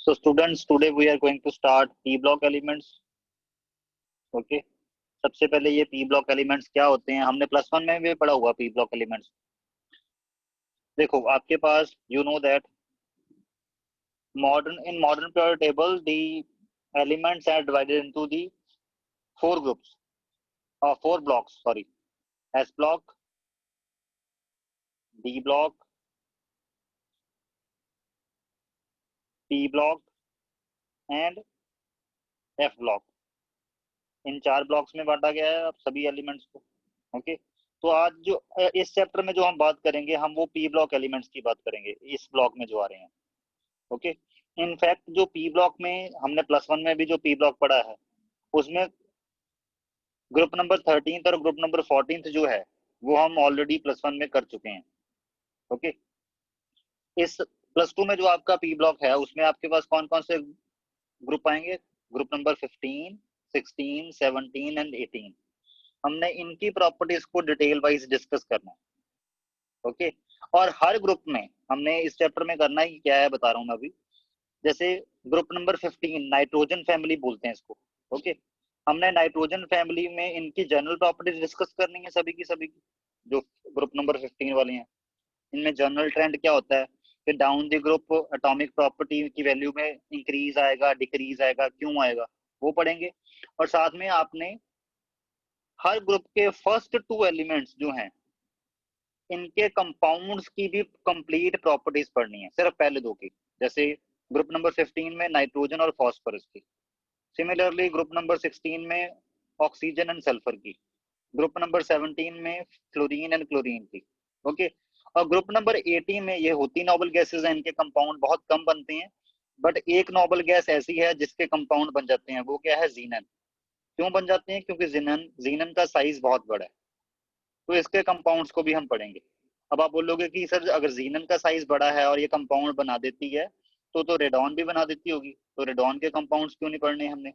So students, today we are going to start P block elements. Okay. सबसे पहले ये P block elements क्या होते हैं, हमने +1 में भी पढ़ा हुआ P block elements. देखो आपके पास you know that modern periodic table the elements are divided into the four groups or four blocks. Sorry, S block, D block, P block and F block. इन चार ब्लॉक्स में बांटा गया है अब सभी elements को. ओके. तो आज जो इस चैप्टर में जो हम बात करेंगे हम वो पी ब्लॉक एलिमेंट्स की बात करेंगे इस ब्लॉक में जो आ रहे हैं. ओके. इनफैक्ट जो पी ब्लॉक में हमने +1 में भी जो पी ब्लॉक पढ़ा है उसमें ग्रुप नंबर 13 और ग्रुप नंबर 14 जो है वो हम ऑलरेडी +1 में कर चुके हैं. ओके. इस +2 में जो आपका पी ब्लॉक है उसमें आपके पास कौन कौन से ग्रुप आएंगे? Group number 15, 16, 17 and 18. हमने इनकी प्रॉपर्टीज को डिटेल वाइज डिस्कस करना है. ओके. और हर ग्रुप में हमने इस चैप्टर में करना ही क्या है बता रहा हूं मैं अभी. जैसे ग्रुप नंबर 15 नाइट्रोजन फैमिली बोलते हैं इसको. ओके. हमने नाइट्रोजन फैमिली में इनकी जनरल प्रॉपर्टीज डिस्कस करनी है सभी की जो ग्रुप नंबर 15 वाले हैं. इनमें जनरल ट्रेंड क्या होता है कि down the group atomic property की वैल्यू में इंक्रीज आएगा, डिक्रीज आएगा, क्यों आएगा वो पढ़ेंगे. और साथ में आपने हर ग्रुप के फर्स्ट 2 एलिमेंट्स जो हैं इनके कंपाउंड्स की भी कंप्लीट प्रॉपर्टीज पढ़नी है, सिर्फ पहले 2 की. जैसे ग्रुप नंबर 15 में नाइट्रोजन और फॉस्फोरस की. सिमिलरली ग्रुप नंबर 16 में ऑक्सीजन एंड सल्फर की. ग्रुप नंबर 17 में फ्लोरीन एंड क्लोरीन की. ओके. और ग्रुप नंबर 18 में ये होती नोबल गैसेज हैं, इनके कंपाउंड बहुत कम बनते हैं बट एक नोबल गैस ऐसी है जिसके कंपाउंड बन जाते हैं, वो क्या है? जीनन. क्यों बन जाते हैं? क्योंकि जीनन का साइज बहुत बड़ा है. तो इसके कंपाउंड्स को भी हम पढ़ेंगे. अब आप बोलोगे कि सर अगर जीनन का साइज बड़ा है और ये कंपाउंड बना देती है तो रेडॉन भी बना देती होगी, तो रेडॉन के कंपाउंड्स क्यों नहीं पढ़ने हमने?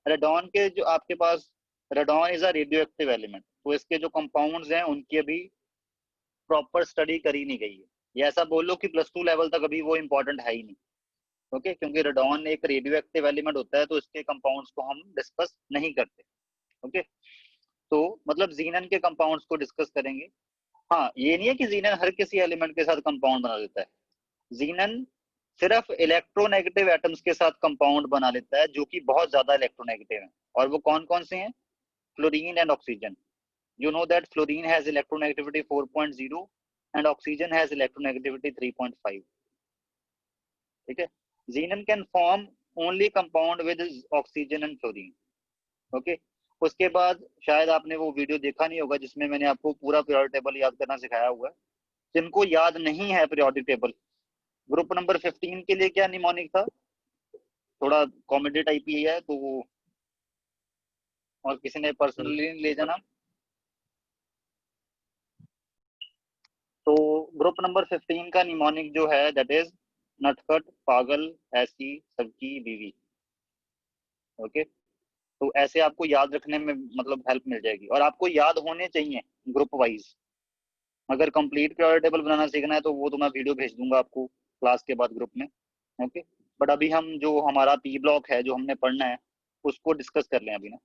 रेडॉन के जो आपके पास radon is a radioactive element, तो इसके जो कंपाउंड्स हैं उनकी अभी प्रॉपर स्टडी करी नहीं गई है. ये ऐसा बोलो कि +2 लेवल तक अभी वो इंपॉर्टेंट है ही नहीं. ओके. क्योंकि रेडॉन एक रेडियो एक्टिव एलिमेंट होता है तो इसके कंपाउंड्स को हम डिस्कस नहीं करते. ओके. तो मतलब जीनन के कंपाउंड्स को डिस्कस करेंगे. हाँ, ये नहीं है कि जीनन हर किसी एलिमेंट के साथ कंपाउंड बना देता है. जीनन सिर्फ इलेक्ट्रोनेगेटिव एटम्स के साथ कंपाउंड बना लेता है जो कि बहुत ज्यादा इलेक्ट्रोनेगेटिव है. और वो कौन कौन से हैं? Fluorine and oxygen. You know that fluorine has electronegativity 4.0 and oxygen has electronegativity 3.5. ठीक है. Xenon can form only compound with oxygen and fluorine. Okay. उसके बाद शायद आपने वो वीडियो देखा नहीं होगा जिसमें मैंने आपको पूरा पीरियोडिक टेबल याद करना सिखाया हुआ है. जिनको याद नहीं है पीरियोडिक टेबल, ग्रुप नंबर 15 के लिए क्या निमोनिक था? थोड़ा कॉमेडी टाइप ही है तो वो, और किसी ने पर्सनली ले जाना. तो ग्रुप नंबर 15 का निमोनिक जो है दैट इज नटखट, पागल, ऐसी, सबकी बीवी. ओके. तो ऐसे आपको याद रखने में मतलब हेल्प मिल जाएगी और आपको याद होने चाहिए ग्रुप वाइज. अगर कंप्लीट पीरियोडिक टेबल बनाना सीखना है तो वो तो मैं वीडियो भेज दूंगा आपको क्लास के बाद ग्रुप में. ओके. बट अभी हम जो हमारा पी ब्लॉक है जो हमने पढ़ना है उसको डिस्कस कर लें अभी ना.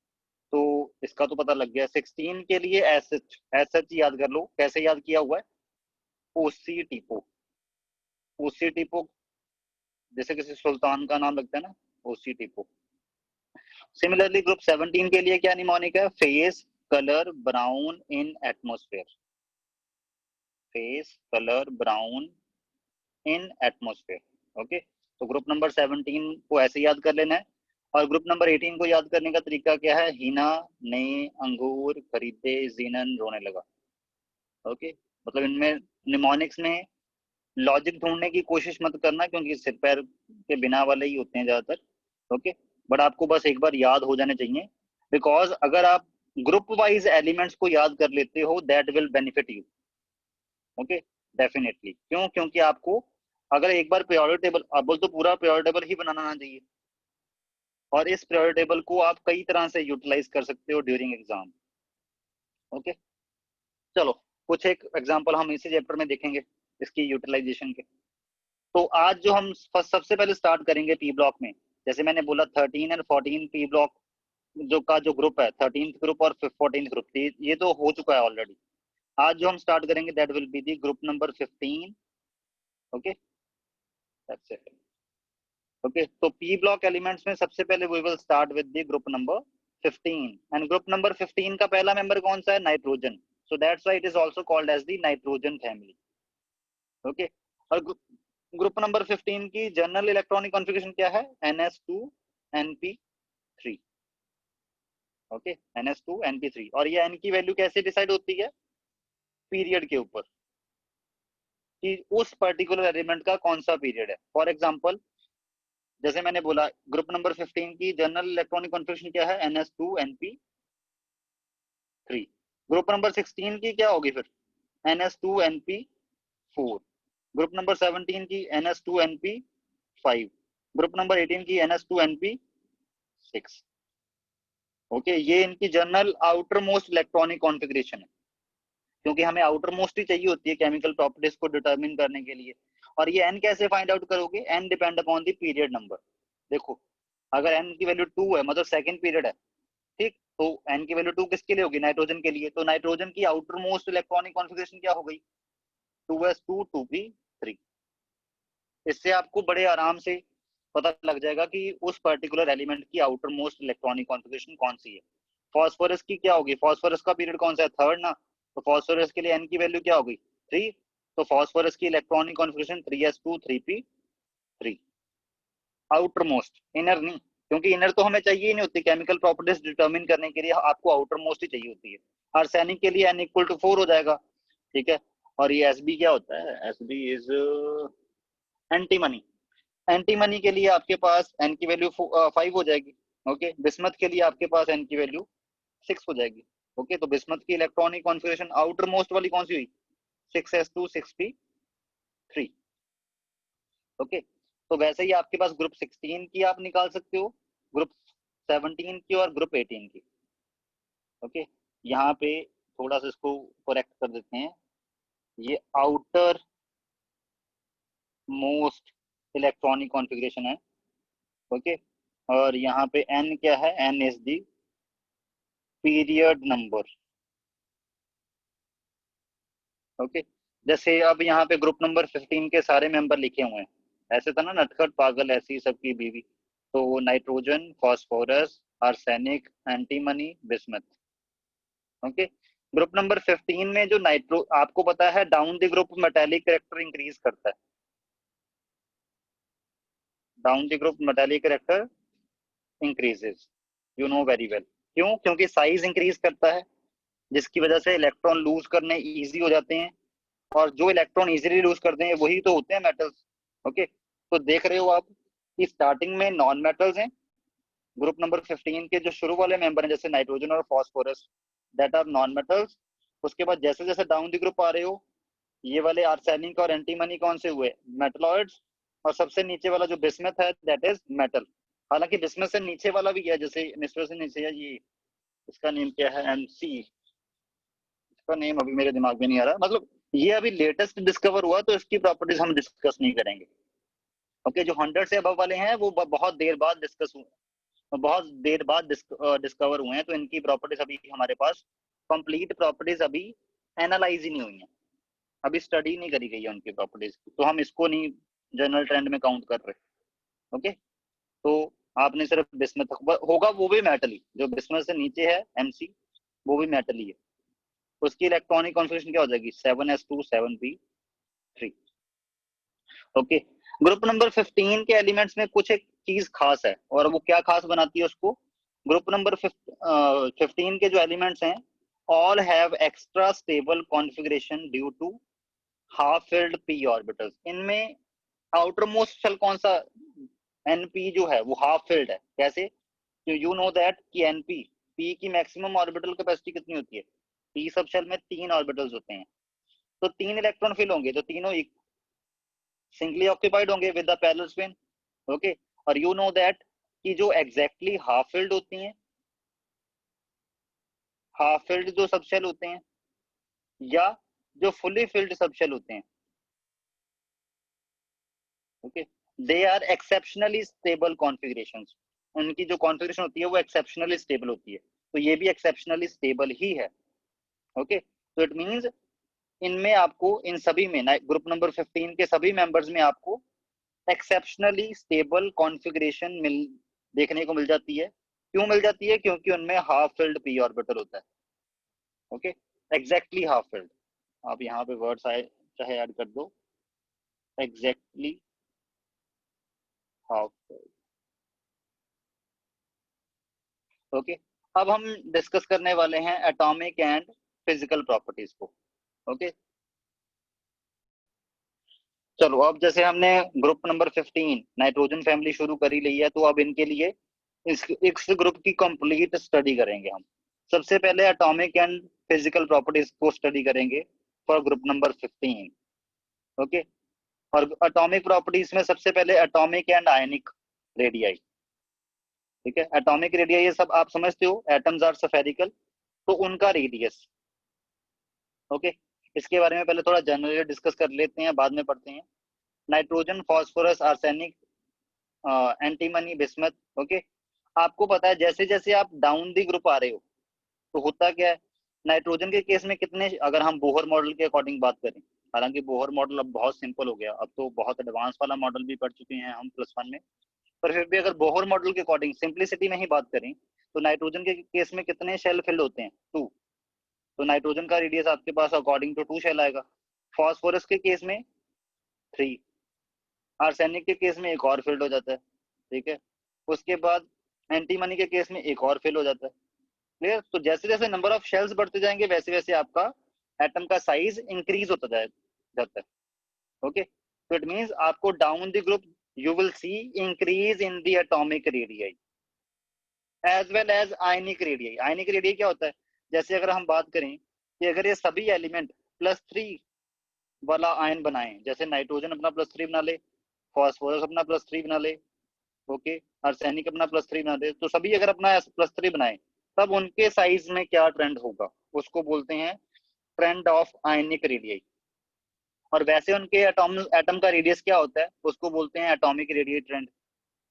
तो इसका तो पता लग गया. 16 के लिए एस एच याद कर लो. कैसे याद किया हुआ है? ओसी टीपो. ओसी टीपो जैसे किसी सुल्तान का नाम लगता है ना, ओसी टीपो. सिमिलरली ग्रुप 17 के लिए क्या निमोनिक है? Face colour brown in atmosphere. Face colour brown in atmosphere. Okay. तो ग्रुप नंबर 17 को ऐसे याद कर लेना है. और ग्रुप नंबर 18 को याद करने का तरीका क्या है? हिना ने अंगूर खरीदे, जीनन रोने लगा. ओके. मतलब इनमें निमोनिक्स में लॉजिक ढूंढने की कोशिश मत करना क्योंकि सिर पैर के बिना वाले ही होते हैं ज्यादातर. ओके. बट आपको बस एक बार याद हो जाने चाहिए बिकॉज अगर आप ग्रुप वाइज एलिमेंट्स को याद कर लेते हो that will benefit you. Okay. Definitely. क्यों? क्योंकि आपको अगर एक बार पीरियोडिक टेबल, आप बोल तो पूरा पीरियोडिक टेबल ही बनाना आना चाहिए और इस पीरियोडिक टेबल को आप कई तरह से यूटिलाइज कर सकते हो ड्यूरिंग एग्जाम. ओके. चलो कुछ एक एग्जांपल हम इसी चैप्टर में देखेंगे इसकी यूटिलाइजेशन के. तो आज जो हम सबसे पहले स्टार्ट करेंगे पी ब्लॉक में, जैसे मैंने बोला 13 एंड 14 पी ब्लॉक जो ग्रुप है, 13th ग्रुप और 14th ग्रुप, ये तो हो चुका है ऑलरेडी। आज जो हम स्टार्ट करेंगे that will be the group number 15। Okay, that's it. Okay, तो पी ब्लॉक एलिमेंट्स में सबसे पहले we will start with the group number 15, and group number 15 का पहला मेंबर कौन सा है? Nitrogen. So that's why it is also called as the nitrogen family. Okay, और ग्रुप नंबर 15 की जनरल इलेक्ट्रॉनिक कॉन्फ़िगरेशन क्या है? ns2np3। Okay, ns2np3। और ये n की वैल्यू कैसे डिसाइड होती है? पीरियड के ऊपर, कि उस पर्टिकुलर एलिमेंट का कौन सा पीरियड है। फॉर एग्जांपल, जैसे मैंने बोला ग्रुप नंबर 15 की जनरल इलेक्ट्रॉनिक कॉन्फ़िगरेशन क्या है? ns2np3। ग्रुप नंबर 16 की क्या होगी फिर? ns2np4। ग्रुप नंबर 17 की ns2np5। ग्रुप नंबर 18 की ns2np6। ओके, ये इनकी general outer most electronic configuration है, क्योंकि हमें आउटर मोस्ट ही चाहिए होती है केमिकल प्रॉपर्टीज को डिटरमिन करने के लिए। और ये एन कैसे फाइंड आउट करोगे? N depend upon the period number. देखो, अगर एन की वैल्यू 2 है, मतलब सेकंड पीरियड है, ठीक, तो एन की वैल्यू 2 किसके लिए होगी? नाइट्रोजन के लिए। तो नाइट्रोजन की आउटर मोस्ट इलेक्ट्रॉनिक कॉन्फ़िगरेशन क्या हो गई? 2s2 2p3। इससे आपको बड़े आराम से पता लग जाएगा कि उस पर्टिकुलर एलिमेंट की आउटर मोस्ट इलेक्ट्रॉनिक कॉन्फ़िगरेशन कौन सी है। फॉस्फोरस की क्या होगी? फॉस्फोरस का पीरियड कौन सा है? थर्ड ना। तो फॉस्फोरस के लिए एन की वैल्यू क्या होगी? 3। तो फॉस्फोरस की electronic configuration 3s2 3p3। Outer most, inner नहीं, क्योंकि इनर तो हमें चाहिए ही नहीं होती केमिकल प्रॉपर्टीज डिटरमिन करने के लिए, आपको आउटर मोस्ट ही चाहिए होती है। आर्सेनिक के लिए n = 4 हो जाएगा, ठीक है। और ये एसबी क्या होता है? SB is antimony. एंटीमनी के लिए आपके पास एन की वैल्यू 5 हो जाएगी। ओके, बिस्मथ के लिए आपके पास एन की वैल्यू 6 हो जाएगी। ओके, तो बिस्मथ की इलेक्ट्रॉनिक कॉन्फ़िगरेशन आउटर मोस्ट वाली कौन सी हुई? 6s2 6p3। ओके, तो वैसे ही आपके पास ग्रुप 16 की आप निकाल सकते हो, ग्रुप 17 की और ग्रुप 18 की। ओके, यहाँ पे थोड़ा सा इसको करेक्ट कर देते हैं। ये आउटर मोस्ट इलेक्ट्रॉनिक कॉन्फ़िगरेशन है। ओके, और यहाँ पे एन क्या है? N is the period number. Okay, जैसे अब यहाँ पे ग्रुप नंबर 15 के सारे मेंबर लिखे हुए हैं, ऐसे था ना, नटखट पागल ऐसी सबकी बीवी। तो nitrogen, phosphorus, arsenic, antimony, bismuth. Okay, group number 15 में जो नाइट्रो, आपको पता है down the group metallic character increase करता है। Down the group metallic character increases, you know very well. क्यों? क्योंकि साइज इंक्रीज करता है, जिसकी वजह से इलेक्ट्रॉन लूज करने इजी हो जाते हैं, और जो इलेक्ट्रॉन इजीली लूज करते हैं वही तो होते हैं मेटल्स। ओके, तो देख रहे हो आप कि स्टार्टिंग में नॉन मेटल्स हैं ग्रुप नंबर 15 के, जो शुरू वाले मेंबर हैं जैसे नाइट्रोजन और phosphorus, that are non metals. उसके बाद जैसे जैसे डाउन द ग्रुप आ रहे हो, ये वाले आर्सेनिक और एंटीमनी कौन से हुए? मेटलॉइड्स। और सबसे नीचे वाला जो बिस्मथ है दैट इज मेटल। हालांकि बिस्मथ से नीचे वाला भी है, जैसे निस्बत से नीचे है ये, इसका नेम क्या है? एमसी। इसका नेम अभी मेरे दिमाग में नहीं आ रहा, मतलब ये अभी लेटेस्ट डिस्कवर हुआ, तो इसकी प्रॉपर्टीज हम डिस्कस नहीं करेंगे। ओके, जो 100 से अबव वाले हैं वो बहुत देर बाद डिस्कस हुए, बहुत देर बाद डिस्कवर हुए हैं, तो इनकी प्रॉपर्टीज अभी हमारे पास कंप्लीट प्रॉपर्टीज अभी एनालाइज ही नहीं हुई हैं, अभी स्टडी नहीं करी गई है उनकी प्रॉपर्टीज, तो हम इसको नहीं जनरल ट्रेंड में काउंट कर रहे। ओके, तो आपने सिर्फ बिस्मथ होगा, वो भी मेटल ही, जो बिस्मथ से नीचे है एमसी, वो भी मेटल ही है। उसकी इलेक्ट्रॉनिक कॉन्फ़िगरेशन क्या हो जाएगी? 7s2 7p3। Okay, group number 15 के एलिमेंट्स में कुछ एक चीज खास है, और वो क्या खास बनाती है उसको? ग्रुप नंबर 15 के जो एलिमेंट्स हैं, all have extra stable configuration due to half filled p orbitals. इनमें आउटर मोस्ट शेल कौन सा? एनपी जो है वो हाफ फिल्ड है। कैसे? यू नो दैट कि एनपी, पी की मैक्सिमम ऑर्बिटल कैपेसिटी कितनी होती है? पी सब शेल में 3 ऑर्बिटल्स होते हैं, तो 3 इलेक्ट्रॉन फिल होंगे, तो तीनों सिंगली ऑक्यूपाइड होंगे with the parallel spin. Okay, और यू नो दैट कि जो एग्जैक्टली हाफ फिल्ड होती हैं, हाफ फिल्ड जो सबशेल होते हैं, या जो फुली फिल्ड सबशेल होते हैं, okay, they are exceptionally stable configurations, उनकी जो कॉन्फ़िगरेशन होती है वो एक्सेप्शनली स्टेबल होती है, तो ये भी एक्सेप्शनली स्टेबल ही है। ओके, तो इट मींस इनमें आपको, इन सभी में, ग्रुप नंबर 15 के सभी मेंबर्स में आपको एक्सेप्शनली स्टेबल कॉन्फ़िगरेशन देखने को मिल जाती है। क्यों मिल जाती है? क्योंकि उनमें हाफ फिल्ड पी ऑर्बिटल होता है। ओके, एग्जैक्टली हाफ फिल्ड, आप यहाँ पे वर्ड्स आए चाहे ऐड कर दो, एग्जैक्टली हाफ फिल्ड। ओके, अब हम डिस्कस करने वाले हैं एटॉमिक एंड फिजिकल प्रॉपर्टीज को। ओके, चलो अब जैसे हमने ग्रुप नंबर 15 नाइट्रोजन फैमिली शुरू कर ही ली है, तो अब इनके लिए इस ग्रुप की कंप्लीट स्टडी करेंगे हम। सबसे पहले एटॉमिक एंड फिजिकल प्रॉपर्टीज को स्टडी करेंगे फॉर ग्रुप नंबर 15। ओके, और एटॉमिक प्रॉपर्टीज में सबसे पहले एटॉमिक एंड आयनिक रेडियाई। ठीक है, एटॉमिक रेडियाई ये सब आप समझते हो, एटम्स आर स्फेरिकल, तो उनका रेडियस। ओके, इसके बारे में पहले थोड़ा जनरली डिस्कस कर लेते हैं, बाद में पढ़ते हैं। Nitrogen, phosphorus, arsenic, antimony, bismuth. Okay, आपको पता है जैसे जैसे आप डाउन दी ग्रुप आ रहे हो तो होता क्या है, नाइट्रोजन के केस में कितने, अगर हम बोहर मॉडल के अकॉर्डिंग बात करें, हालांकि बोहर मॉडल अब बहुत सिंपल हो गया, अब तो बहुत एडवांस वाला मॉडल भी पढ़ चुके हैं हम +1 में, पर फिर भी अगर बोहर मॉडल के अकॉर्डिंग सिंप्लिसिटी में ही बात करें तो नाइट्रोजन के केस में कितने शेल फिल्ड होते हैं? 2। तो नाइट्रोजन का रेडियस आपके पास अकॉर्डिंग टू 2 शेल आएगा। फॉस्फोरस के केस में 3, आर्सेनिक के केस में एक और फिल्ड हो जाता है। ठीक है, उसके बाद एंटीमनी के केस में एक और फिल हो जाता है। क्लियर? तो जैसे जैसे नंबर ऑफ शेल्स बढ़ते जाएंगे वैसे वैसे आपका एटम का साइज इंक्रीज होता जाता है। ओके, तो इट मींस आपको down the group you will see increase in the atomic radii as well as ionic radii. Ionic radii क्या होता है? जैसे अगर हम बात करें कि अगर ये सभी एलिमेंट +3 वाला आयन बनाए, जैसे नाइट्रोजन अपना +3 बना ले, फॉस्फोरस अपना +3 बना ले, ओके, आर्सेनिक अपना +3 बना दे, तो सभी अगर अपना +3 बनाए तब उनके साइज में क्या ट्रेंड होगा, उसको बोलते हैं ट्रेंड ऑफ आयनिक रेडियाई। और वैसे उनके एटम का रेडियस क्या होता है, उसको बोलते हैं एटॉमिक रेडियई ट्रेंड।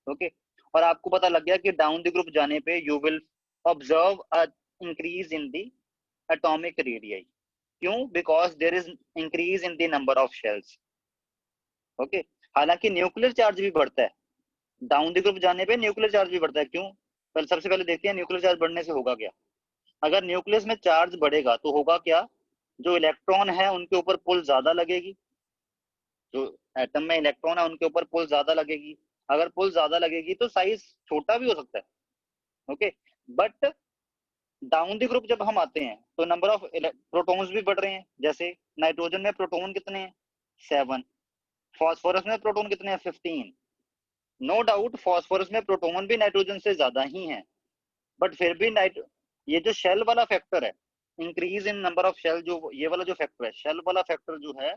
ओके, और आपको पता लग गया कि डाउन द ग्रुप जाने पे you will observe a increase in the atomic radii. क्यों? Because there is increase in the number of shells. Okay, हालांकि न्यूक्लियर चार्ज भी बढ़ता है, डाउन द ग्रुप जाने पे न्यूक्लियर चार्ज भी बढ़ता है। क्यों? पहले सबसे पहले देखते हैं न्यूक्लियर चार्ज बढ़ने से होगा क्या। अगर न्यूक्लियस में चार्ज बढ़ेगा तो होगा क्या, जो इलेक्ट्रॉन है उनके ऊपर पुल ज्यादा लगेगी, जो एटम में इलेक्ट्रॉन है उनके ऊपर पुल ज्यादा लगेगी। अगर पुल ज्यादा लगेगी तो साइज छोटा भी हो सकता है। Okay, but down the group जब हम आते हैं तो नंबर ऑफ प्रोटॉन्स भी बढ़ रहे हैं। जैसे नाइट्रोजन में प्रोटॉन कितने हैं? 7। फॉस्फोरस में प्रोटॉन कितने हैं? 15। नो डाउट फॉस्फोरस में प्रोटॉन भी नाइट्रोजन से ज्यादा ही है, बट फिर भी ये जो शेल वाला फैक्टर है, increase in number of shell, जो ये वाला जो फैक्टर है, शेल वाला फैक्टर जो है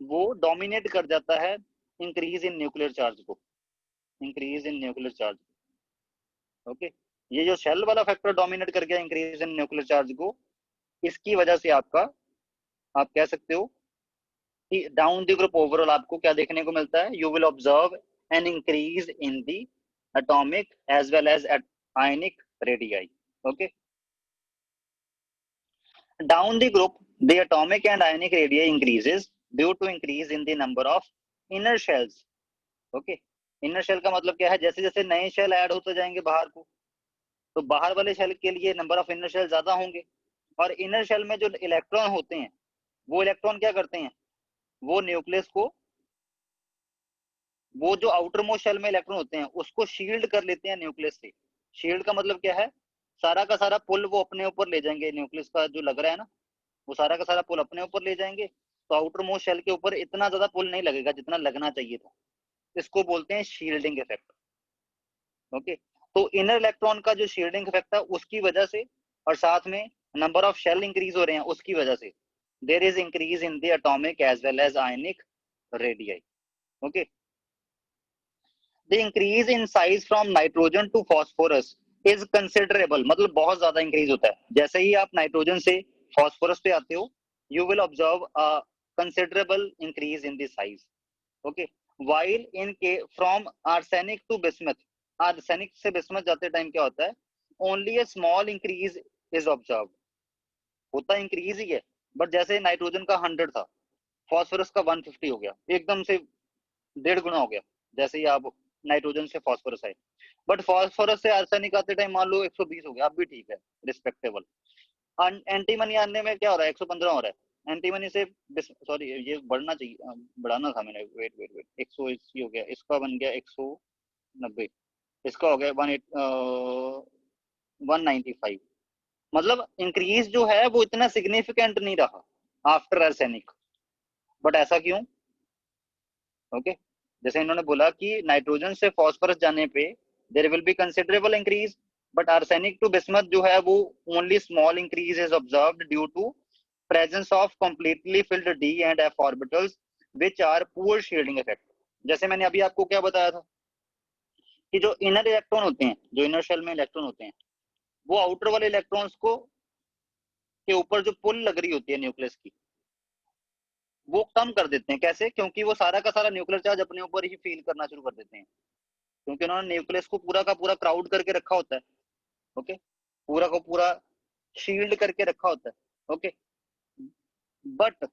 वो डोमिनेट कर जाता है इंक्रीज इन न्यूक्लियर चार्ज को, increase in nuclear charge. Okay, ये जो शेल वाला फैक्टर डोमिनेट कर गया इंक्रीज इन न्यूक्लियर चार्ज को, इसकी वजह से आपका, आप कह सकते हो कि डाउन द ग्रुप ओवरऑल आपको क्या देखने को मिलता है, you will observe an increase in the atomic as well as ionic radii. Okay, down the group the atomic and ionic radii increases due to increase in the number of inner shells. Okay, inner shell का मतलब क्या है, जैसे जैसे नए shell add होते जाएंगे बाहर को, तो बाहर वाले शेल के लिए नंबर ऑफ इनर शेल ज्यादा होंगे। और इनर शेल में जो इलेक्ट्रॉन होते हैं वो इलेक्ट्रॉन क्या करते हैं, वो न्यूक्लियस को, वो जो आउटर मोस्ट शेल में इलेक्ट्रॉन होते हैं उसको शील्ड कर लेते हैं न्यूक्लियस से। शील्ड का मतलब क्या है, सारा का सारा पुल वो अपने ऊपर ले जाएंगे, न्यूक्लियस का जो लग रहा है ना, वो सारा का सारा पुल अपने ऊपर ले जाएंगे, तो आउटर मोस्ट शेल के ऊपर इतना ज्यादा पुल नहीं लगेगा जितना लगना चाहिए था। इसको बोलते हैं शील्डिंग इफेक्ट। ओके, तो इनर इलेक्ट्रॉन का जो शील्डिंग इफेक्ट है उसकी वजह से, और साथ में नंबर ऑफ शेल इंक्रीज हो रहे हैं उसकी वजह से, there is increase in the atomic as well as ionic radii. Okay, the increase in size from nitrogen to phosphorus is considerable, मतलब बहुत ज्यादा इंक्रीज होता है। जैसे ही आप नाइट्रोजन से फॉस्फोरस पे आते हो, you will observe a considerable increase in the size. Okay, while in के from arsenic to bismuth, arsenic से बिस्मथ जाते टाइम क्या होता है, only a small increase is observe, होता इंक्रीज ही है, बट जैसे नाइट्रोजन का 100 था, फॉस्फोरस का 150 हो गया, एकदम से 1.5 गुना हो गया, जैसे ही आप नाइट्रोजन से फॉस्फोरस आए। बट फॉस्फोरस से आर्सेनिक आते टाइम मान लो 120 हो गया, अब भी ठीक है, रिस्पेक्टेबल। एंटीमनी आने में क्या हो रहा है, 115 हो रहा है, एंटीमनी से सॉरी ये बढ़ना चाहिए, बढ़ाना था मैंने, वेट वेट वेट, 180 हो गया, इसका बन गया 190, इसका हो गया 195, मतलब इंक्रीज जो है वो इतना सिग्निफिकेंट नहीं रहा आफ्टर आर्सेनिक। बट ऐसा क्यों? ओके, जैसे इन्होंने बोला कि नाइट्रोजन से फॉस्फोरस जाने पे there will be considerable increase, but arsenic to bismuth जो है वो only small increase is observed due to presence of completely filled d and f orbitals which are poor shielding effect. जैसे मैंने अभी आपको क्या बताया था कि जो इनर इलेक्ट्रॉन होते हैं, जो इनर शेल में इलेक्ट्रॉन होते हैं, वो आउटर वाले इलेक्ट्रॉन्स को के ऊपर जो पुल लग रही होती है न्यूक्लियस की, वो कम कर देते हैं। कैसे? क्योंकि वो सारा का सारा न्यूक्लियर चार्ज अपने ऊपर ही फील करना शुरू कर देते हैं, क्योंकि उन्होंने न्यूक्लियस को पूरा का पूरा क्राउड करके रखा होता है। ओके, पूरा को पूरा शील्ड करके रखा होता है। ओके, बट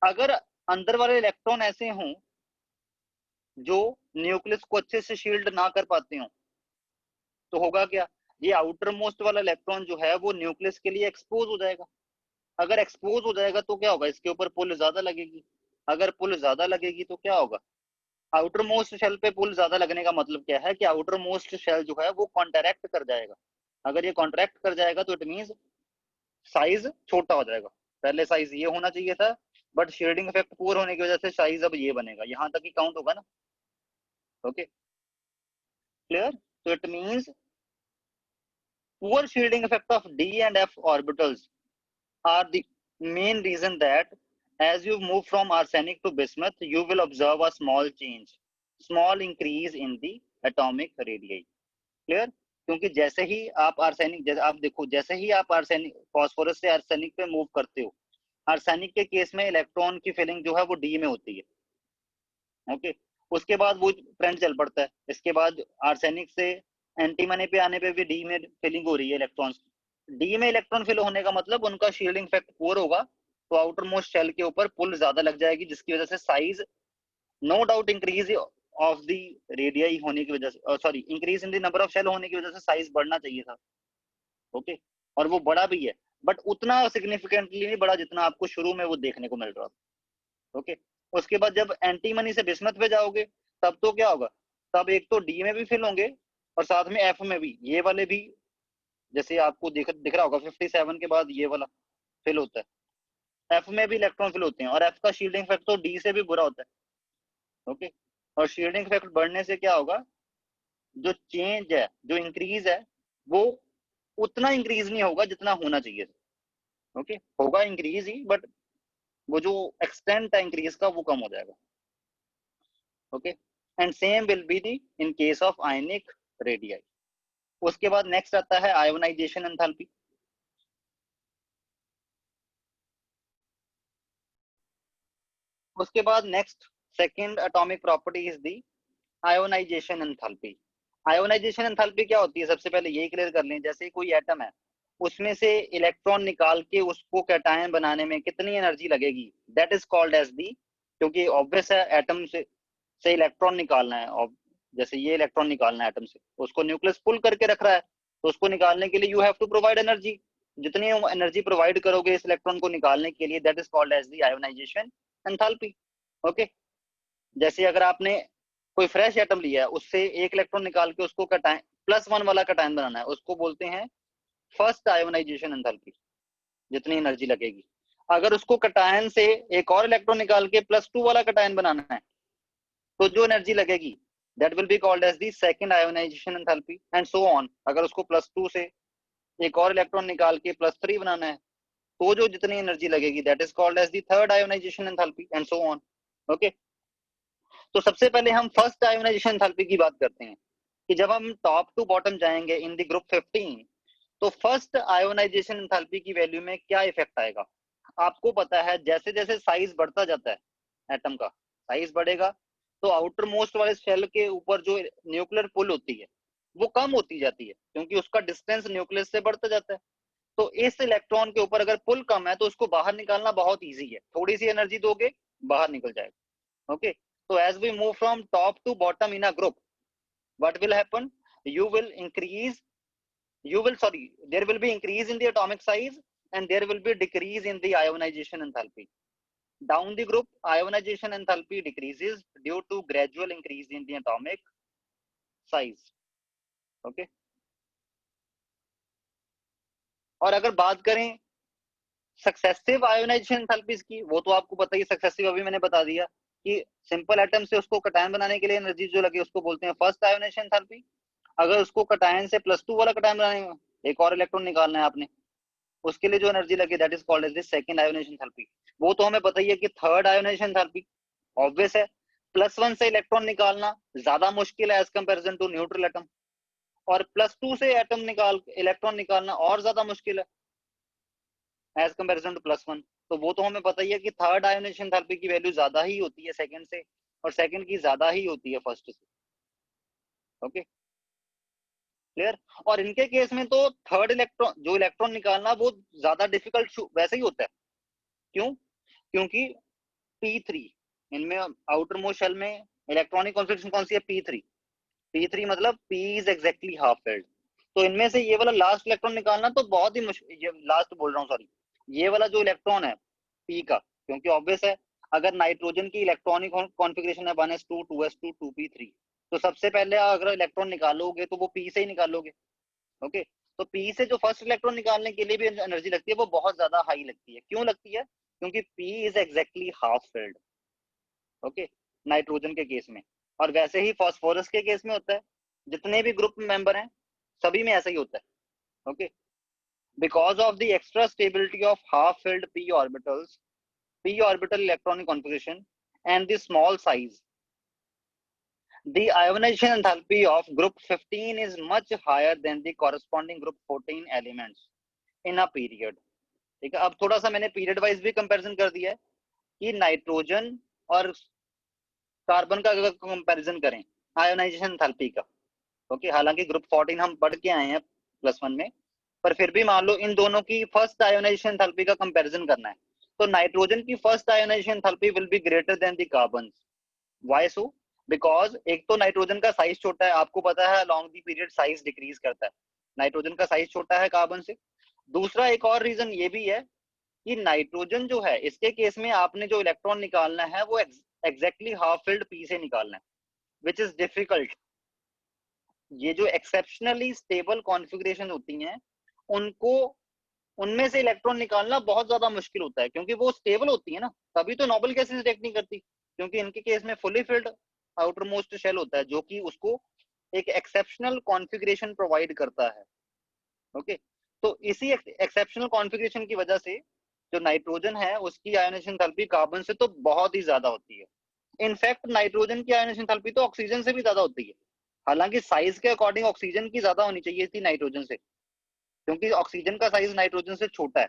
अगर अंदर वाले इलेक्ट्रॉन ऐसे हों जो न्यूक्लियस को अच्छे से शील्ड ना कर पाते हो, तो होगा क्या, ये आउटर मोस्ट वाला इलेक्ट्रॉन जो है वो न्यूक्लियस के लिए एक्सपोज हो जाएगा। अगर एक्सपोज हो जाएगा तो क्या होगा, इसके ऊपर पुल ज्यादा लगेगी। अगर पुल ज्यादा लगेगी तो क्या होगा, आउटर मोस्ट शेल पे पुल ज्यादा लगने का मतलब क्या है कि आउटर मोस्ट शेल जो है वो कॉन्ट्रैक्ट कर जाएगा। अगर ये कॉन्ट्रैक्ट कर जाएगा तो इट मींस साइज छोटा हो जाएगा। पहले साइज ये होना चाहिए था, बट शेडिंग इफेक्ट पूर होने की वजह से साइज अब ये बनेगा, यहां तक ही काउंट होगा ना। Okay, clear? तो it means poor shielding effect of D and F orbitals are the main reason that as you move from arsenic to bismuth, you will observe a small change, small increase in the atomic radii. Clear? क्योंकि जैसे ही आप arsenic, जैसे आप देखो, जैसे ही आप arsenic phosphorus से arsenic पे मूव करते हो, आर्सेनिक के केस में इलेक्ट्रॉन की फिलिंग जो है वो डी में होती है। ओके, उसके बाद वो ट्रेंड चल पड़ता है, इसके बाद आर्सेनिक से एंटीमनी पे आने पे भी डी में फिलिंग हो रही है इलेक्ट्रॉन्स। डी में इलेक्ट्रॉन फिल होने का मतलब उनका शील्डिंग इफेक्ट पुअर होगा, तो आउटर मोस्ट शेल के ऊपर पुल ज्यादा लग जाएगी, जिसकी वजह से size no doubt increase of the radii होने की वजह से, sorry increase in the number of shell होने की वजह से साइज बढ़ना चाहिए था। ओके, और वो बड़ा भी है, बट उतना सिग्निफिकेंटली नहीं बढ़ा जितना आपको शुरू में वो देखने को मिल रहा था। ओके, उसके बाद जब एंटीमनी से बिस्मथ पे जाओगे, तब तो क्या होगा, तब एक तो डी में भी फिल होंगे और साथ में एफ में भी, ये वाले भी, जैसे आपको दिख रहा होगा 57 के बाद ये वाला फिल होता है, एफ में भी इलेक्ट्रॉन फिल होते हैं, और एफ का शील्डिंग इफेक्ट तो डी से भी बुरा होता है। ओके, और शील्डिंग इफेक्ट बढ़ने से क्या होगा, जो चेंज है, जो इंक्रीज है, वो उतना इंक्रीज नहीं होगा जितना होना चाहिए। ओके, होगा इंक्रीज ही, बट वो जो एक्सटेंट है इंक्रीज का वो कम हो जाएगा। Okay, and same will be the in case of ionic radii. उसके बाद नेक्स्ट आता है आयोनाइजेशन एंथैल्पी। उसके बाद next second atomic property is the ionization enthalpy. Ionisation enthalpy क्या होती है, सबसे पहले यही क्लियर कर लें। जैसे कोई एटम है, उसमें से इलेक्ट्रॉन निकाल के उसको कैटायन बनाने में कितनी एनर्जी लगेगी, that is called as the, क्योंकि ऑब्वियस है एटम से इलेक्ट्रॉन निकालना है, और जैसे ये इलेक्ट्रॉन निकालना है एटम से, तो उसको न्यूक्लियस पुल करके रख रहा है, तो उसको निकालने के लिए you have to provide energy. जितनी एनर्जी प्रोवाइड करोगे इस इलेक्ट्रॉन को निकालने के लिए, that is called as the ionization enthalpy. Okay, जैसे अगर आपने कोई फ्रेश एटम लिया है, उससे एक इलेक्ट्रॉन निकाल के उसको कटायन +1 वाला कटायन बनाना है, उसको बोलते हैं फर्स्ट आयोनाइजेशन एंथैल्पी, जितनी एनर्जी लगेगी। अगर उसको कटायन से एक और इलेक्ट्रॉन निकाल के +2 वाला कटायन बनाना है, तो जो एनर्जी लगेगी that will be called as the second ionization enthalpy, and so on. अगर उसको +2 से एक और इलेक्ट्रॉन निकाल के +3 बनाना है, तो जो जितनी एनर्जी लगेगी that is called as the third ionization enthalpy, and so on. Okay, तो सबसे पहले हम फर्स्ट आयोनाइजेशन एंथैल्पी की बात करते हैं कि जब हम टॉप टू बॉटम जाएंगे इन द ग्रुप 15, तो फर्स्ट आयोनाइजेशन एंथैल्पी की वैल्यू में क्या इफेक्ट आएगा। आपको पता है जैसे जैसे साइज बढ़ता जाता है एटम का, साइज बढ़ेगा तो आउटर मोस्ट वाले शेल के ऊपर जो न्यूक्लियर पुल होती है वो कम होती जाती है, क्योंकि उसका डिस्टेंस न्यूक्लियस से बढ़ता जाता है। तो इस इलेक्ट्रॉन के ऊपर अगर पुल कम है तो उसको बाहर निकालना बहुत ईजी है, थोड़ी सी एनर्जी दोगे बाहर निकल जाएगा। ओके, तो as we move from top to bottom in a group, what will happen? You will increase, there will be increase in the atomic size and there will be decrease in the ionization enthalpy. Down the group, ionization enthalpy decreases due to gradual increase in the atomic size. Okay. और अगर बात करें successive ionisation enthalpies की, वो तो आपको पता ही, successive अभी मैंने बता दिया कि सिंपल एटम से उसको कटायन बनाने के लिए एनर्जी जो लगे उसको बोलते हैं फर्स्ट आयोनाइजेशन एंथैल्पी। अगर उसको कटायन से +2 वाला कटायन बनाने, एक और इलेक्ट्रॉन निकालना है आपने, उसके लिए जो एनर्जी लगे that is called as the second ionization enthalpy. वो तो हमें पता ही है कि थर्ड आयोनाइजेशन एंथैल्पी ऑब्वियस है, +1 से इलेक्ट्रॉन निकालना ज्यादा मुश्किल है as comparison to neutral atom, और +2 से एटम निकाल इलेक्ट्रॉन निकालना और ज्यादा मुश्किल है एज कंपैरिजन टू +1। तो वो तो हमें पता ही है कि थर्ड आयोनाइजेशन एंथैल्पी की वैल्यू ज्यादा ही होती है सेकंड से, और सेकंड की ज्यादा ही होती है फर्स्ट से। Okay, clear. और इनके केस में तो थर्ड इलेक्ट्रॉन, जो इलेक्ट्रॉन निकालना वो ज्यादा डिफिकल्ट वैसे ही होता है। क्यों? क्योंकि P3 इनमें आउटर मोस्ट शेल में इलेक्ट्रॉनिक कॉन्फ़िगरेशन कौन सी है? P3। P3 मतलब P is exactly half field. तो इनमें से ये वाला लास्ट इलेक्ट्रॉन निकालना तो बहुत ही मुश्किल, ये लास्ट बोल रहा हूँ सॉरी, ये वाला जो इलेक्ट्रॉन है P का, क्योंकि ऑब्वियस है अगर नाइट्रोजन की इलेक्ट्रॉनिक कॉन्फ़िगरेशन है 1s2 2s2 2p3, तो सबसे पहले अगर इलेक्ट्रॉन निकालोगे तो वो P से ही निकालोगे। ओके, तो P से जो फर्स्ट इलेक्ट्रॉन निकालने के लिए भी एनर्जी लगती है वो बहुत ज्यादा हाई लगती है। क्यों लगती है? क्योंकि P is exactly half field. Okay, nitrogen के केस में। और वैसे ही फास्फोरस के केस में होता है, जितने भी ग्रुप मेंबर हैं सभी में ऐसा ही होता है। Okay, because of the extra stability of half filled p orbitals, p orbital electronic configuration and the small size, the ionization enthalpy of group 15 is much higher than the corresponding group 14 elements in a period। ठीक है, अब थोड़ा सा मैंने period wise भी comparison कर दिया है कि नाइट्रोजन और कार्बन का अगर कंपैरिजन करें आयोनाइजेशन एंथैल्पी का, ओके, हालांकि ग्रुप 14 हम पढ़ के आए हैं +1 में, पर फिर भी मान लो इन दोनों की फर्स्ट आयोनाइजेशन एंथैल्पी का कंपैरिजन करना है, तो नाइट्रोजन की first ionization enthalpy will be greater than the carbon. Why so? Because एक तो नाइट्रोजन का साइज छोटा है, आपको पता है along the period size decrease करता है, नाइट्रोजन का साइज छोटा है कार्बन से। दूसरा एक और रीजन ये भी है कि नाइट्रोजन जो है इसके केस में आपने जो इलेक्ट्रॉन निकालना है वो एग्जैक्टली हाफ फिल्ड P से निकालना है, विच इज डिफिकल्ट। ये जो एक्सेप्शनली स्टेबल कॉन्फ़िगरेशन होती हैं उनको, उनमें से इलेक्ट्रॉन निकालना बहुत ज्यादा मुश्किल होता है, क्योंकि वो स्टेबल होती है ना, तभी तो नोबल गैसेस रिएक्ट नहीं करती, क्योंकि इनके केस में fully filled outermost shell होता है जो कि उसको एक एक्सेप्शनल कॉन्फ़िगरेशन प्रोवाइड करता है। ओके, तो इसी एक्सेप्शनल कॉन्फ़िगरेशन की वजह से जो नाइट्रोजन है उसकी आयोनाइजेशन एंथैल्पी कार्बन से तो बहुत ही ज्यादा होती है। इनफैक्ट नाइट्रोजन की आयोनाइजेशन एंथैल्पी तो ऑक्सीजन से भी ज्यादा होती है, हालांकि साइज के अकॉर्डिंग ऑक्सीजन की ज्यादा होनी चाहिए थी नाइट्रोजन से, क्योंकि ऑक्सीजन का साइज नाइट्रोजन से छोटा है,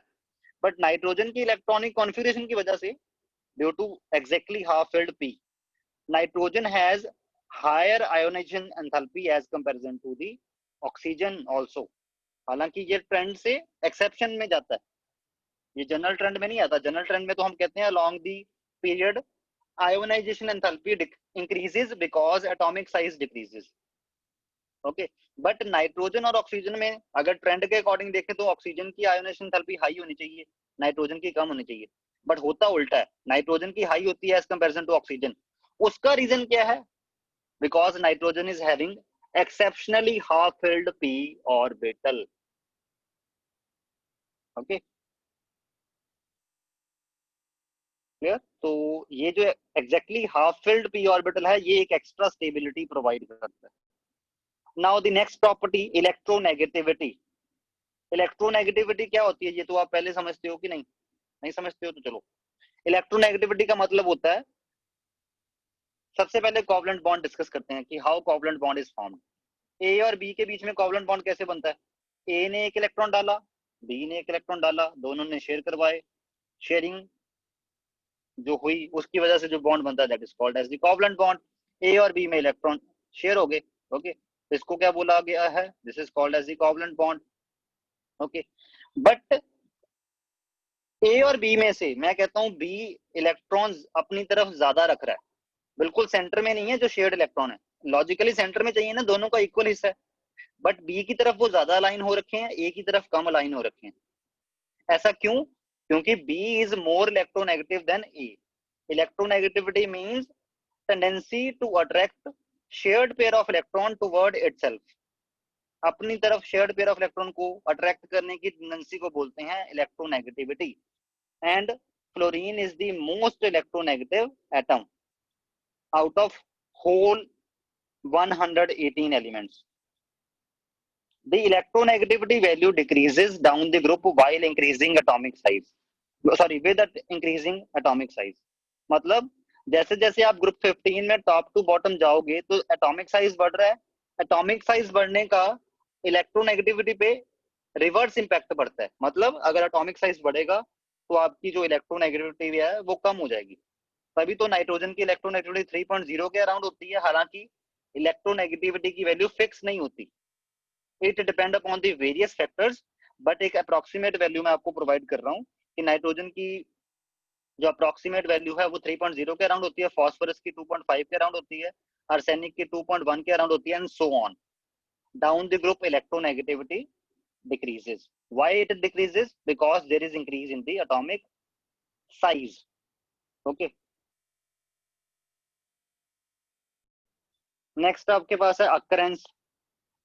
बट नाइट्रोजन की इलेक्ट्रॉनिक कॉन्फ़िगरेशन की वजह से due to exactly half filled P, nitrogen has higher ionization enthalpy as comparison to the oxygen also. हालांकि ये ट्रेंड से एक्सेप्शन में जाता है, ये जनरल ट्रेंड में नहीं आता। जनरल ट्रेंड में तो हम कहते हैं along the period ionisation enthalpy increases because atomic size decreases. Okay, but nitrogen और ऑक्सीजन में अगर ट्रेंड के अकॉर्डिंग देखें तो ऑक्सीजन की आयोनाइजेशन एंथैल्पी हाई होनी चाहिए, नाइट्रोजन की कम होनी चाहिए, बट होता उल्टा है, नाइट्रोजन की हाई होती है एज कंपैरिजन टू ऑक्सीजन। उसका रीजन क्या है? Because nitrogen is having exceptionally half filled p orbital. Okay, clear. तो ये जो exactly half filled p orbital है ये एक एक्स्ट्रा स्टेबिलिटी प्रोवाइड करता है। Now the next property, electronegativity. Electronegativity क्या होती है ये तो आप पहले समझते हो कि नहीं? नहीं समझते हो तो चलो, इलेक्ट्रोनेगेटिविटी का मतलब होता है, सबसे पहले कोवलेंट बॉन्ड डिस्कस करते हैं कि how covalent bond is formed. A और बी के बीच में कोवलेंट बॉन्ड कैसे बनता है? ए ने एक इलेक्ट्रॉन डाला, बी ने एक इलेक्ट्रॉन डाला, दोनों ने शेयर करवाए, शेयरिंग जो हुई उसकी वजह से जो बॉन्ड बनता है that is called as the covalent bond. A और बी में इलेक्ट्रॉन शेयर हो गए। ओके, इसको क्या बोला गया है, this is called as the covalent bond. Okay, but A और बी में से मैं कहता हूं बी इलेक्ट्रॉन्स अपनी तरफ ज्यादा रख रहा है, बिल्कुल सेंटर में नहीं है जो शेयर्ड इलेक्ट्रॉन है, लॉजिकली सेंटर में चाहिए ना, दोनों का इक्वल हिस्सा है, बट बी की तरफ वो ज्यादा अलाइन हो रखे हैं, ए की तरफ कम अलाइन हो रखे हैं। ऐसा क्यों? क्योंकि B is more electronegative than A. Electronegativity means tendency to attract shared pair of electron toward itself, अपनी तरफ शेयर्ड पेयर ऑफ इलेक्ट्रॉन को अट्रैक्ट करने की टेंडेंसी को बोलते हैं electronegativity. And fluorine is the most electronegative atom out of whole 118 elements. The electronegativity value decreases down the group while increasing atomic size. Sorry, with increasing atomic size. मतलब जैसे जैसे आप ग्रुप 15 में टॉप टू बॉटम जाओगे तो atomic size बढ़ रहा है, एटॉमिक साइज बढ़ने का इलेक्ट्रोनेगेटिविटी पे रिवर्स इंपैक्ट पड़ता है। मतलब अगर एटॉमिक साइज बढ़ेगा तो आपकी जो इलेक्ट्रोनेगेटिविटी है वो कम हो जाएगी। तभी तो नाइट्रोजन की इलेक्ट्रोनेगेटिविटी 3.0 के अराउंड होती है, हालांकि इलेक्ट्रोनेगेटिविटी की वैल्यू फिक्स नहीं होती, it depend upon the various factors, but एक अप्रोक्सीमेट वैल्यू मैं आपको प्रोवाइड कर रहा हूँ कि नाइट्रोजन की जो अप्रोक्सीमेट वैल्यू है वो 3.0 के अराउंड होती है, फॉस्फोरस की 2.5 के अराउंड होती है, आर्सेनिक की 2.1 के अराउंड होती है, and so on down the group electronegativity decreases. Why it decreases? Because there is increase in the atomic size. Okay. Next आपके पास है अकरेंस।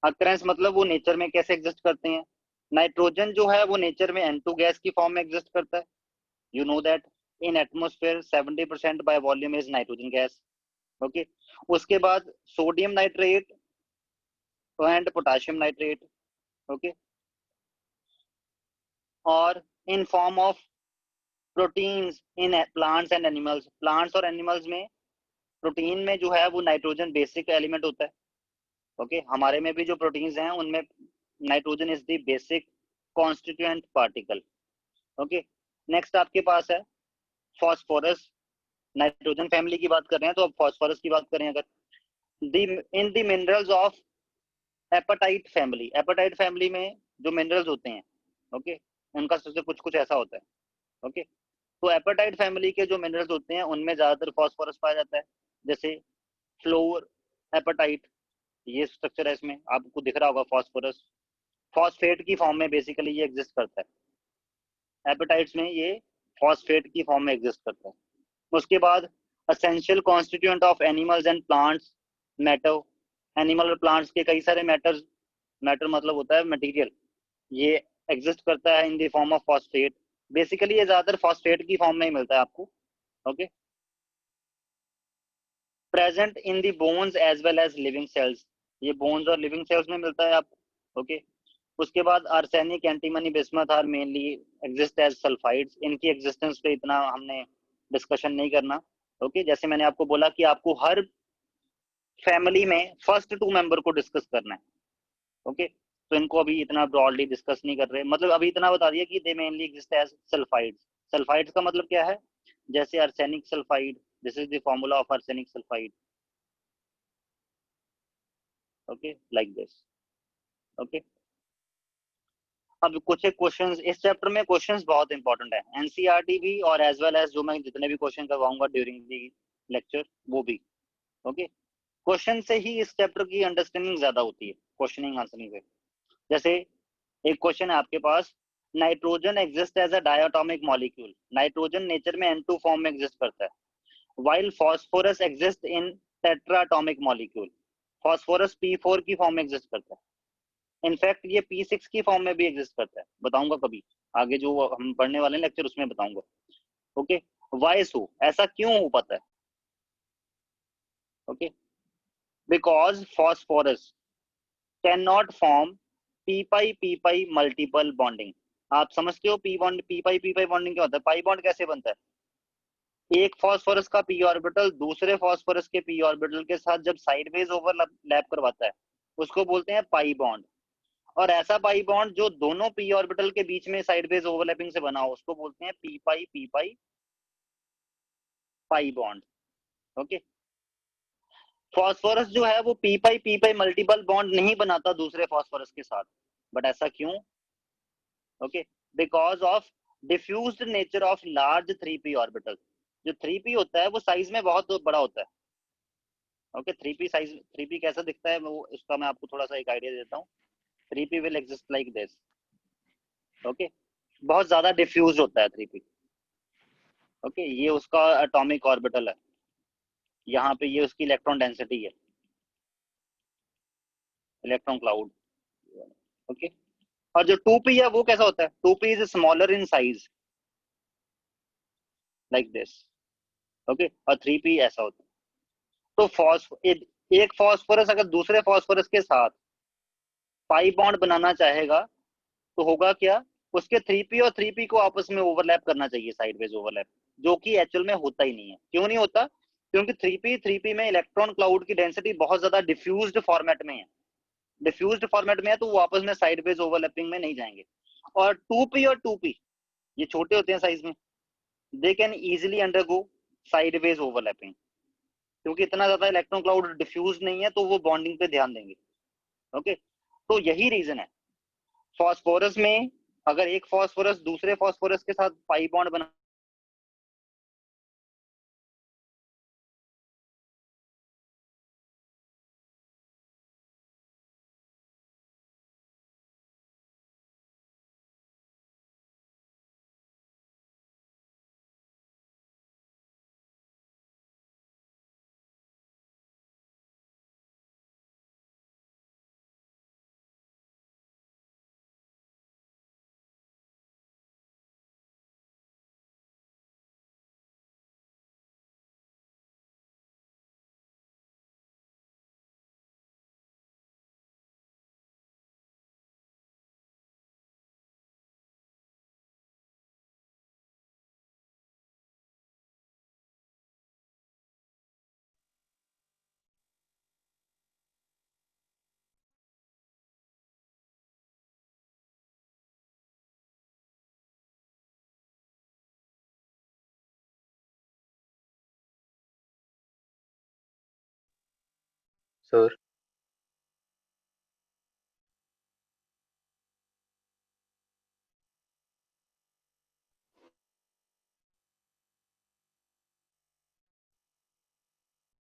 अकरेंस मतलब वो नेचर में कैसे एग्जिस्ट करते हैं। नाइट्रोजन जो है वो नेचर में N2 गैस की फॉर्म में एग्जिस्ट करता है, you know that in atmosphere 70% by volume is nitrogen gas. Okay, उसके बाद sodium nitrate and potassium nitrate. Okay, और in form of proteins in plants and animals, plants और animals में protein में जो है वो नाइट्रोजन बेसिक एलिमेंट होता है। ओके, हमारे में भी जो प्रोटीन्स हैं उनमें nitrogen is the basic constituent particle. Okay, next आपके पास है फॉस्फोरस। नाइट्रोजन फैमिली की बात कर रहे हैं तो अब फॉस्फोरस की बात करें अगर, in the minerals of apatite family, apatite family में जो मिनरल्स होते हैं, ओके, उनका सबसे कुछ कुछ ऐसा होता है। ओके, तो एपेटाइट फैमिली के जो मिनरल्स होते हैं उनमें ज्यादातर फॉस्फोरस पाया जाता है, जैसे फ्लोर एपेटाइट, ये स्ट्रक्चर है, इसमें आपको दिख रहा होगा फॉस्फोरस, फॉस्फेट की फॉर्म में बेसिकली ये एग्जिस्ट करता है, एपेटाइट्स में ये फॉस्फेट की फॉर्म में एग्जिस्ट करता है। उसके बाद essential constituent of animals and plants, matter, animal और प्लांट्स के कई सारे मैटर्स, मैटर मतलब होता है मटेरियल, ये एग्जिस्ट करता है in the form of phosphate. Basically ये ज्यादातर फॉस्फेट की फॉर्म में ही मिलता है आपको। Okay, present in the bones as well as living cells, ये बोन्स और लिविंग सेल्स में मिलता है आपको। ओके, उसके बाद arsenic, antimony, bismuth are mainly exist as sulphides, इनकी एग्जिस्टेंस पे इतना हमने डिस्कशन नहीं करना। ओके, जैसे मैंने आपको बोला कि आपको हर फैमिली में फर्स्ट 2 मेंबर को डिस्कस करना है। ओके, तो इनको अभी इतना ब्रॉडली डिस्कस नहीं कर रहे, मतलब अभी इतना बता दिया कि they mainly exist as sulphides. Sulphides का मतलब क्या है, जैसे arsenic sulphide, this is the formula of arsenic sulphide. Okay, like this. Okay, अब कुछ एक क्वेश्चंस इस चैप्टर में, क्वेश्चंस बहुत इंपॉर्टेंट है, एनसीईआरटी भी और एज वेल एज जो मैं जितने भी क्वेश्चन करवाऊंगा ड्यूरिंग दी लेक्चर वो भी। ओके, क्वेश्चन से ही इस चैप्टर की अंडरस्टैंडिंग ज्यादा होती है, क्वेश्चनिंग आंसरिंग से। जैसे एक क्वेश्चन है आपके पास, nitrogen exist as a diatomic molecule, nitrogen nature में N2 फॉर्म में एग्जिस्ट करता है, while phosphorus exist in tetratomic molecule, phosphorus P4 की फॉर्म में एग्जिस्ट करता है, इनफैक्ट ये P6 की फॉर्म में भी एग्जिस्ट करता है, बताऊंगा कभी आगे जो हम पढ़ने वाले लेक्चर उसमें बताऊंगा। ओके, वाई सो, ऐसा क्यों हो पाता है। Okay, because phosphorus can not form P pi multiple bonding. आप समझते हो पी पाई बॉन्डिंग क्या होता है, पाई बॉन्ड कैसे बनता है, एक फॉस्फोरस का पी ऑर्बिटल दूसरे फॉस्फोरस के पी ऑर्बिटल के साथ जब साइडवेज ओवरलैप करवाता है उसको बोलते हैं पाई बॉन्ड, और ऐसा पाई बॉन्ड जो दोनों पी ऑर्बिटल के बीच में साइडवेज ओवरलैपिंग से बना हो उसको बोलते हैं पी पाई पाई बॉन्ड। ओके, फॉस्फोरस जो है वो पी पाई मल्टीपल बॉन्ड नहीं बनाता दूसरे फॉस्फोरस के साथ, बट ऐसा क्यों? Okay, because of diffused nature of large 3p orbital. जो 3p होता है वो साइज में बहुत बड़ा होता है। ओके, 3p साइज, 3p कैसा दिखता है वो इसका मैं आपको थोड़ा सा एक आइडिया देता हूँ। 3p will exist like this. Okay, बहुत ज्यादा डिफ्यूज होता है 3p। ओके, ये उसका एटॉमिक ऑर्बिटल है, यहाँ पे ये उसकी इलेक्ट्रॉन डेंसिटी है, इलेक्ट्रॉन क्लाउड। ओके, और जो 2p है वो कैसा होता है? 2p is smaller in size like this. Okay, और 3p ऐसा होता है। तो एक फॉस्फोरस अगर दूसरे फॉस्फोरस के साथ पाई बॉन्ड बनाना चाहेगा तो होगा क्या? उसके 3p और 3p को आपस में ओवरलैप करना चाहिए, साइडवेज ओवरलैप, जो कि एक्चुअल में होता ही नहीं है। क्यों नहीं होता? क्योंकि 3p में इलेक्ट्रॉन क्लाउड की डेंसिटी बहुत ज्यादा डिफ्यूज्ड फॉर्मेट में है। डिफ्यूज्ड फॉर्मेट में है तो वो आपस में साइडवेज ओवरलैपिंग में नहीं जाएंगे। और 2p और 2p ये छोटे होते हैं साइज में, they can easily undergo sideways overlapping, क्योंकि इतना ज्यादा इलेक्ट्रॉन क्लाउड डिफ्यूज नहीं है तो वो बॉन्डिंग पे ध्यान देंगे। ओके, तो यही रीजन है फॉस्फोरस में, अगर एक फॉस्फोरस दूसरे फॉस्फोरस के साथ पाई बॉन्ड बना। सर